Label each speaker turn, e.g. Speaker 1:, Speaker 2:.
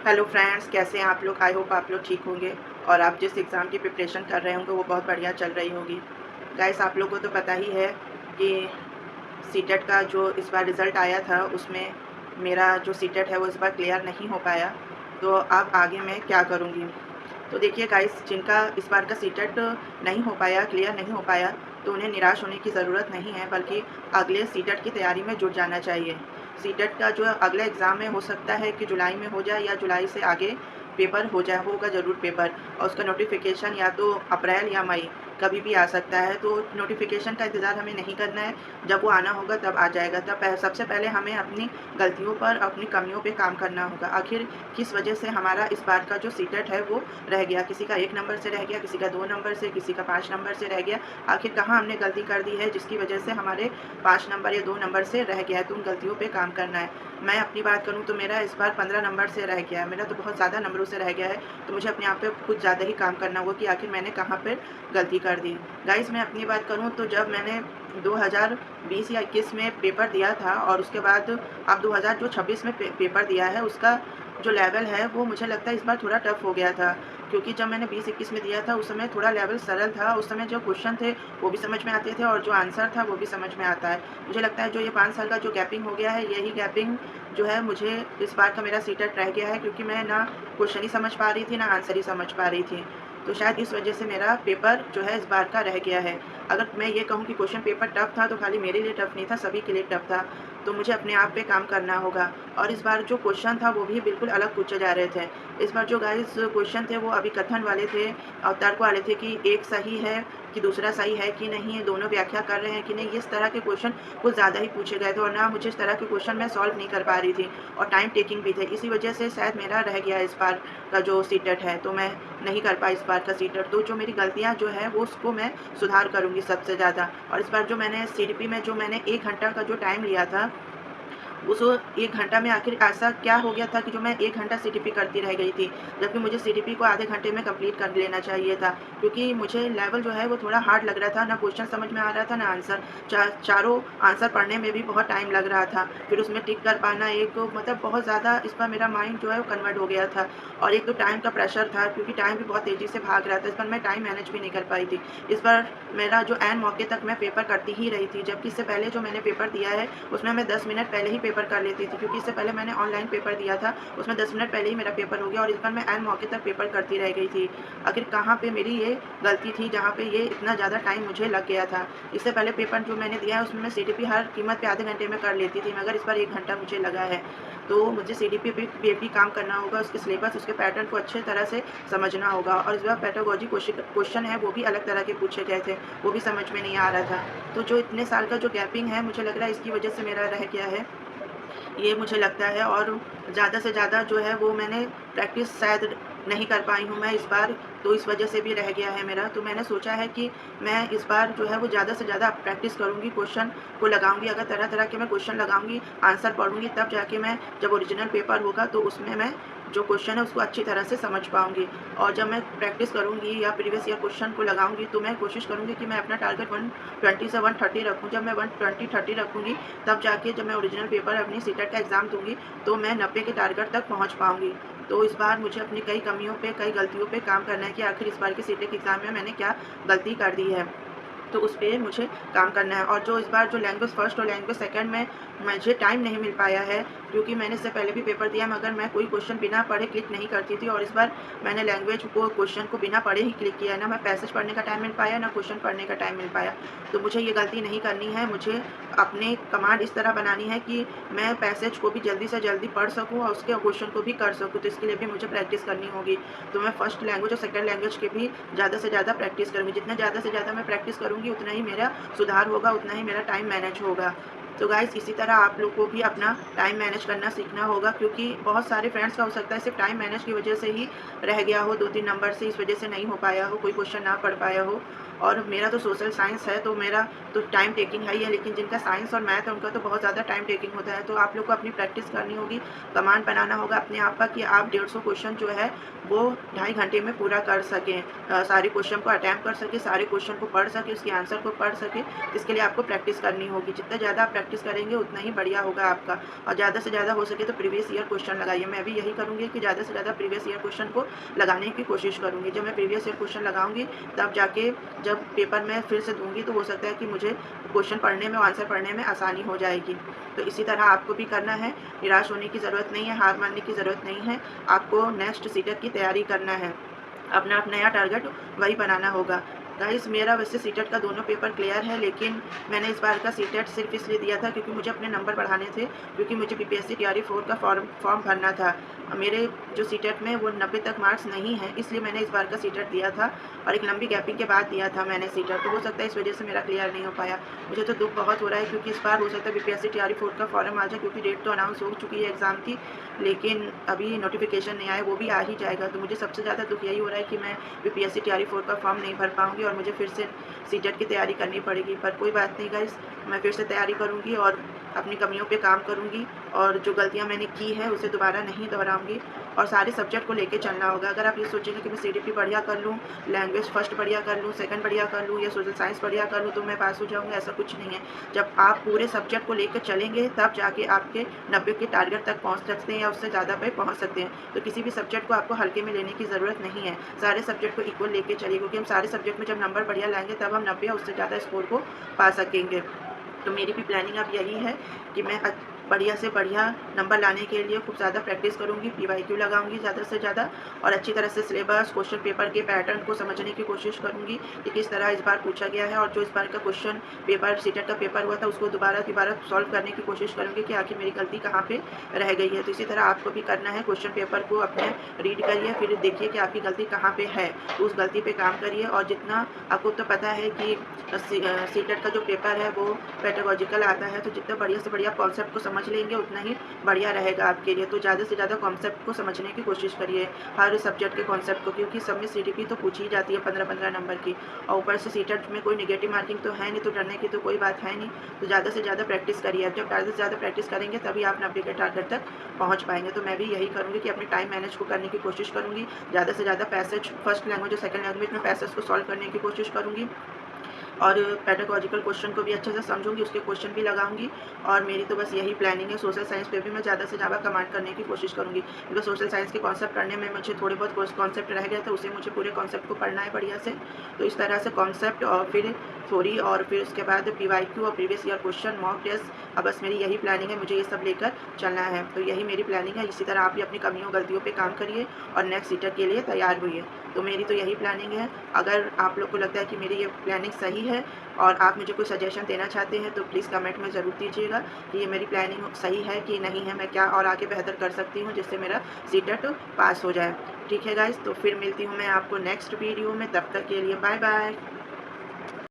Speaker 1: Hello friends, कैसे हैं आप लोग। आई होप आप लोग ठीक होंगे और आप जिस एग्ज़ाम की प्रिपरेशन कर रहे होंगे वो बहुत बढ़िया चल रही होगी। गाइस, आप लोगों को तो पता ही है कि सीटेट का जो इस बार रिज़ल्ट आया था उसमें मेरा जो सीटेट है वो इस बार क्लियर नहीं हो पाया। तो अब आगे मैं क्या करूँगी। तो देखिए गाइस, जिनका इस बार का सीटेट नहीं हो पाया, क्लियर नहीं हो पाया, तो उन्हें निराश होने की ज़रूरत नहीं है, बल्कि अगले सीटेट की तैयारी में जुट जाना चाहिए। सीटेट का जो अगले एग्ज़ाम में हो सकता है कि जुलाई में हो जाए या जुलाई से आगे पेपर हो जाए, होगा ज़रूर पेपर, और उसका नोटिफ़िकेशन या तो अप्रैल या मई कभी भी आ सकता है। तो नोटिफ़िकेशन का इंतज़ार हमें नहीं करना है, जब वो आना होगा तब आ जाएगा। तब सबसे पहले हमें अपनी गलतियों पर, अपनी कमियों पे काम करना होगा। आखिर किस वजह से हमारा इस बार का जो सीटेट है वो रह गया, किसी का 1 नंबर से रह गया, किसी का 2 नंबर से, किसी का 5 नंबर से रह गया। आखिर कहाँ हमने गलती कर दी है जिसकी वजह से हमारे 5 नंबर या 2 नंबर से रह गया है, तो उन गलतियों पे काम करना है। मैं अपनी बात करूँ तो मेरा इस बार 15 नंबर से रह गया है, मेरा तो बहुत ज़्यादा नंबरों से रह गया है। तो मुझे अपने आप पे कुछ ज़्यादा ही काम करना होगा कि आखिर मैंने कहाँ पर गलती कर दी। गाइस, मैं अपनी बात करूँ तो जब मैंने 2020 या 21 में पेपर दिया था और उसके बाद अब 2026 में पेपर दिया है, उसका जो लेवल है वो मुझे लगता है इस बार थोड़ा टफ हो गया था। क्योंकि जब मैंने 20-21 में दिया था उस समय थोड़ा लेवल सरल था, उस समय जो क्वेश्चन थे वो भी समझ में आते थे और जो आंसर था वो भी समझ में आता है। मुझे लगता है जो ये 5 साल का जो गैपिंग हो गया है, यही गैपिंग जो है मुझे इस बार का मेरा सीटेट रह गया है, क्योंकि मैं ना क्वेश्चन ही समझ पा रही थी, ना आंसर ही समझ पा रही थी। तो शायद इस वजह से मेरा पेपर जो है इस बार का रह गया है। अगर मैं ये कहूँ कि क्वेश्चन पेपर टफ था तो खाली मेरे लिए टफ नहीं था, सभी के लिए टफ था। तो मुझे अपने आप पे काम करना होगा। और इस बार जो क्वेश्चन था वो भी बिल्कुल अलग पूछे जा रहे थे। इस बार जो गाइस क्वेश्चन थे वो अभिकथन वाले थे और तर्क वाले थे कि एक सही है कि दूसरा सही है कि नहीं, दोनों व्याख्या कर रहे हैं कि नहीं। इस तरह के क्वेश्चन कुछ ज़्यादा ही पूछे गए थे और ना मुझे इस तरह के क्वेश्चन मैं सॉल्व नहीं कर पा रही थी और टाइम टेकिंग भी थे। इसी वजह से शायद मेरा रह गया इस बार का जो सीटेट है, तो मैं नहीं कर पाई इस बार का सीटेट। तो जो मेरी गलतियाँ जो है वो उसको मैं सुधार करूँगी सबसे ज़्यादा। और इस बार जो मैंने सीडीपी में जो मैंने 1 घंटा का जो टाइम लिया था, उस 1 घंटा में आखिर ऐसा क्या हो गया था कि जो मैं 1 घंटा सीटीपी करती रह गई थी, जबकि मुझे सीटीपी को आधे घंटे में कंप्लीट कर लेना चाहिए था। क्योंकि मुझे लेवल जो है वो थोड़ा हार्ड लग रहा था, ना क्वेश्चन समझ में आ रहा था, ना आंसर। चारों आंसर पढ़ने में भी बहुत टाइम लग रहा था। फिर उसमें टिक कर पाना, एक मतलब बहुत ज़्यादा इस पर मेरा माइंड जो है वो कन्वर्ट हो गया था। और एक तो टाइम का प्रेशर था, क्योंकि टाइम भी बहुत तेज़ी से भाग रहा था। इस बार मैं टाइम मैनेज भी नहीं कर पाई थी। इस बार मेरा जो ऐन मौके तक मैं पेपर करती ही रही थी, जबकि इससे पहले जो मैंने पेपर दिया है उसमें मैं 10 मिनट पहले ही पेपर कर लेती थी, क्योंकि इससे पहले मैंने ऑनलाइन पेपर दिया था, उसमें 10 मिनट पहले ही मेरा पेपर हो गया और इस बार मैं ऐन मौके तक पेपर करती रह गई थी। आखिर कहाँ पे मेरी ये गलती थी जहाँ पे ये इतना ज़्यादा टाइम मुझे लग गया था। इससे पहले पेपर जो मैंने दिया है उसमें मैं सीटीपी हर कीमत पे आधे घंटे में कर लेती थी, मगर इस बार 1 घंटा मुझे लगा है। तो मुझे सीडीपी पे भी काम करना होगा, उसके सिलेबस, उसके पैटर्न को अच्छे तरह से समझना होगा। और इस बार पेडागोजी क्वेश्चन है वो भी अलग तरह के पूछे गए थे, वो भी समझ में नहीं आ रहा था। तो जो इतने साल का जो गैपिंग है, मुझे लग रहा है इसकी वजह से मेरा रह गया है, ये मुझे लगता है। और ज़्यादा से ज़्यादा जो है वो मैंने प्रैक्टिस शायद नहीं कर पाई हूँ मैं इस बार, तो इस वजह से भी रह गया है मेरा। तो मैंने सोचा है कि मैं इस बार जो है वो ज़्यादा से ज़्यादा प्रैक्टिस करूँगी, क्वेश्चन को लगाऊँगी। अगर तरह-तरह के मैं क्वेश्चन लगाऊँगी, आंसर पढ़ूँगी, तब जाके मैं जब ओरिजिनल पेपर होगा तो उसमें मैं जो क्वेश्चन है उसको अच्छी तरह से समझ पाऊँगी। और जब मैं प्रैक्टिस करूँगी या प्रीवियस ईयर क्वेश्चन को लगाऊँगी तो मैं कोशिश करूँगी कि मैं अपना टारगेट 120 से 130 रखूँ। जब मैं 120-30 रखूँगी तब जाके जब मैं ओरिजिनल पेपर अपनी सीटेट का एग्ज़ाम दूँगी तो मैं 90 के टारगेट तक पहुँच पाऊँगी। तो इस बार मुझे अपनी कई कमियों पे, कई गलतियों पे काम करना है कि आखिर इस बार के सीटेट एग्ज़ाम में मैंने क्या गलती कर दी है। तो उस पे मुझे काम करना है। और जो इस बार जो लैंग्वेज फर्स्ट और लैंग्वेज सेकंड में मुझे टाइम नहीं मिल पाया है, क्योंकि मैंने इससे पहले भी पेपर दिया मगर मैं कोई क्वेश्चन बिना पढ़े क्लिक नहीं करती थी, और इस बार मैंने लैंग्वेज को क्वेश्चन को बिना पढ़े ही क्लिक किया है। ना मैं पैसेज पढ़ने का टाइम मिल पाया, ना क्वेश्चन पढ़ने का टाइम मिल पाया। तो मुझे ये गलती नहीं करनी है, मुझे अपने कमांड इस तरह बनानी है कि मैं पैसेज को भी जल्दी से जल्दी पढ़ सकूँ और उसके क्वेश्चन को भी कर सकूँ। तो इसके लिए भी मुझे प्रैक्टिस करनी होगी। तो मैं फर्स्ट लैंग्वेज और सेकंड लैंग्वेज की भी ज़्यादा से ज़्यादा प्रैक्टिस करूँगी। जितना ज़्यादा से ज़्यादा मैं प्रैक्टिस करूँगी उतना ही मेरा सुधार होगा, उतना ही मेरा टाइम मैनेज होगा। तो गाइस, इसी तरह आप लोग को भी अपना टाइम मैनेज करना सीखना होगा, क्योंकि बहुत सारे फ्रेंड्स का हो सकता है सिर्फ टाइम मैनेज की वजह से ही रह गया हो, 2-3 नंबर से इस वजह से नहीं हो पाया हो, कोई क्वेश्चन ना पढ़ पाया हो। और मेरा तो सोशल साइंस है तो मेरा तो टाइम टेकिंग है ही है, लेकिन जिनका साइंस और मैथ है उनका तो बहुत ज़्यादा टाइम टेकिंग होता है। तो आप लोग को अपनी प्रैक्टिस करनी होगी, कमांड बनाना होगा अपने आप का कि आप 150 क्वेश्चन जो है वो 2.5 घंटे में पूरा कर सकें। सारे क्वेश्चन को अटेम्प्ट कर सकें, सारे क्वेश्चन को पढ़ सकें, उसके आंसर को पढ़ सकें। इसके लिए आपको प्रैक्टिस करनी होगी। जितना ज़्यादा आप प्रैक्टिस करेंगे उतना ही बढ़िया होगा आपका। और ज़्यादा से ज़्यादा हो सके तो प्रीवियस ईयर क्वेश्चन लगाइए। मैं भी यही करूँगी कि ज़्यादा से ज़्यादा प्रीवियस ईयर क्वेश्चन को लगाने की कोशिश करूँगी। जब मैं प्रीवियस ईयर क्वेश्चन लगाऊँगी तब जाके जब पेपर में फिर से दूँगी तो हो सकता है कि मुझे क्वेश्चन पढ़ने में और आंसर पढ़ने में आसानी हो जाएगी। तो इसी तरह आपको भी करना है, निराश होने की ज़रूरत नहीं है, हार मानने की ज़रूरत नहीं है। आपको नेक्स्ट सीटेट की तैयारी करना है। अपना नया टारगेट वही बनाना होगा। गाइस मेरा वैसे सीटेट का दोनों पेपर क्लियर है, लेकिन मैंने इस बार का सीटेट सिर्फ इसलिए दिया था क्योंकि मुझे अपने नंबर बढ़ाने थे, क्योंकि मुझे बीपीएससी तैयारी 4 का फॉर्म भरना था। मेरे जो सीटेट में वो 90 तक मार्क्स नहीं हैं, इसलिए मैंने इस बार का सीटेट दिया था और एक लंबी गैपिंग के बाद दिया था मैंने सीटेट। तो हो सकता है इस वजह से मेरा क्लियर नहीं हो पाया। मुझे तो दुःख बहुत हो रहा है क्योंकि इस बार हो सकता है बीपीएससी तैयारी 4 का फॉर्म आ जाए, क्योंकि डेट तो अनाउंस हो चुकी है एग्ज़ाम की, लेकिन अभी नोटिफिकेशन नहीं आया, वो भी आ ही जाएगा। तो मुझे सबसे ज़्यादा दुःख यही हो रहा है कि मैं बीपीएससी तैयारी 4 का फॉर्म नहीं भर पाऊँगी और मुझे फिर से सीटेट की तैयारी करनी पड़ेगी। पर कोई बात नहीं गाइस, मैं फिर से तैयारी करूँगी और अपनी कमियों पे काम करूँगी और जो गलतियाँ मैंने की है उसे दोबारा नहीं दोहराऊँगी और सारे सब्जेक्ट को लेके चलना होगा। अगर आप ये सोचेंगे कि मैं सीडीपी बढ़िया कर लूँ, लैंग्वेज फर्स्ट बढ़िया कर लूँ, सेकंड बढ़िया कर लूँ या सोशल साइंस बढ़िया कर लूँ तो मैं पास हो जाऊँगा, ऐसा कुछ नहीं है। जब आप पूरे सब्जेक्ट को लेकर चलेंगे तब जाके आपके 90 के टारगेट तक पहुँच सकते हैं या उससे ज़्यादा पे पहुँच सकते हैं। तो किसी भी सब्जेक्ट को आपको हल्के में लेने की ज़रूरत नहीं है, सारे सब्जेक्ट को इक्वल लेके चलिए, क्योंकि हम सारे सब्जेक्ट में जब नंबर बढ़िया लाएँगे तब हम 90 या उससे ज़्यादा स्कोर को पा सकेंगे। तो मेरी भी प्लानिंग अब यही है कि मैं बढ़िया से बढ़िया नंबर लाने के लिए खूब ज़्यादा प्रैक्टिस करूँगी, पीवाईक्यू लगाऊँगी ज़्यादा से ज़्यादा और अच्छी तरह से सिलेबस, क्वेश्चन पेपर के पैटर्न को समझने की कोशिश करूँगी कि किस तरह इस बार पूछा गया है और जो इस बार का क्वेश्चन पेपर सीटेट का पेपर हुआ था उसको दोबारा सॉल्व करने की कोशिश करूँगी कि आखिर मेरी गलती कहाँ पे रह गई है। तो इसी तरह आपको भी करना है, क्वेश्चन पेपर को अपने रीड करिए, फिर देखिए कि आपकी गलती कहाँ पे है, तो उस गलती पे काम करिए। और जितना आपको तो पता है कि सीटेट का जो पेपर है वो पेडागॉजिकल आता है, तो जितना बढ़िया से बढ़िया कॉन्सेप्ट को समझ लेंगे उतना ही बढ़िया रहेगा आपके लिए। तो ज़्यादा से ज़्यादा कॉन्सेप्ट को समझने की कोशिश करिए, हर सब्जेक्ट के कॉन्सेप्ट को, क्योंकि सब में सीडीपी तो पूछी ही जाती है 15-15 नंबर की और ऊपर से सीटेट में कोई नेगेटिव मार्किंग तो है नहीं, तो डरने की तो कोई बात है नहीं। तो ज़्यादा से ज़्यादा प्रैक्टिस करिए। अब जब ज़्यादा से ज़्यादा प्रैक्टिस करेंगे तभी आप 90 के टारगेट तक पहुँच पाएंगे। तो मैं भी यही करूँगी कि अपने टाइम मैनेज को करने की कोशिश करूँगी, ज़्यादा से ज़्यादा पैसेज फर्स्ट लैंग्वेज और सेकंड लैंग्वेज में पैसेज को सॉल्व करने की कोशिश करूँगी और पेडागॉजिकल क्वेश्चन को भी अच्छे से समझूंगी, उसके क्वेश्चन भी लगाऊंगी। और मेरी तो बस यही प्लानिंग है। सोशल साइंस पे भी मैं ज़्यादा से ज़्यादा कमांड करने की कोशिश करूंगी, क्योंकि सोशल साइंस के कॉन्सेप्ट पढ़ने में मुझे थोड़े बहुत कॉन्सेप्ट रह गए थे, उसे मुझे पूरे कॉन्सेप्ट को पढ़ना है बढ़िया से। तो इस तरह से कॉन्सेप्ट और फिर थ्योरी और फिर उसके बाद पीवाईक्यू और previous year question, mock test. अब बस मेरी यही प्लानिंग है, मुझे ये सब लेकर चलना है। तो यही मेरी प्लानिंग है। इसी तरह आप भी अपनी कमियों गलतियों पे काम करिए और नेक्स्ट सीटेट के लिए तैयार हुइए। तो मेरी तो यही प्लानिंग है। अगर आप लोग को लगता है कि मेरी ये प्लानिंग सही है और आप मुझे कोई सजेशन देना चाहते हैं तो प्लीज़ कमेंट में ज़रूर दीजिएगा कि ये मेरी प्लानिंग सही है कि नहीं है, मैं क्या और आगे बेहतर कर सकती हूँ जिससे मेरा सीटेट पास हो जाए। ठीक है गाइस, तो फिर मिलती हूँ मैं आपको नेक्स्ट वीडियो में। तब तक के लिए बाय बाय।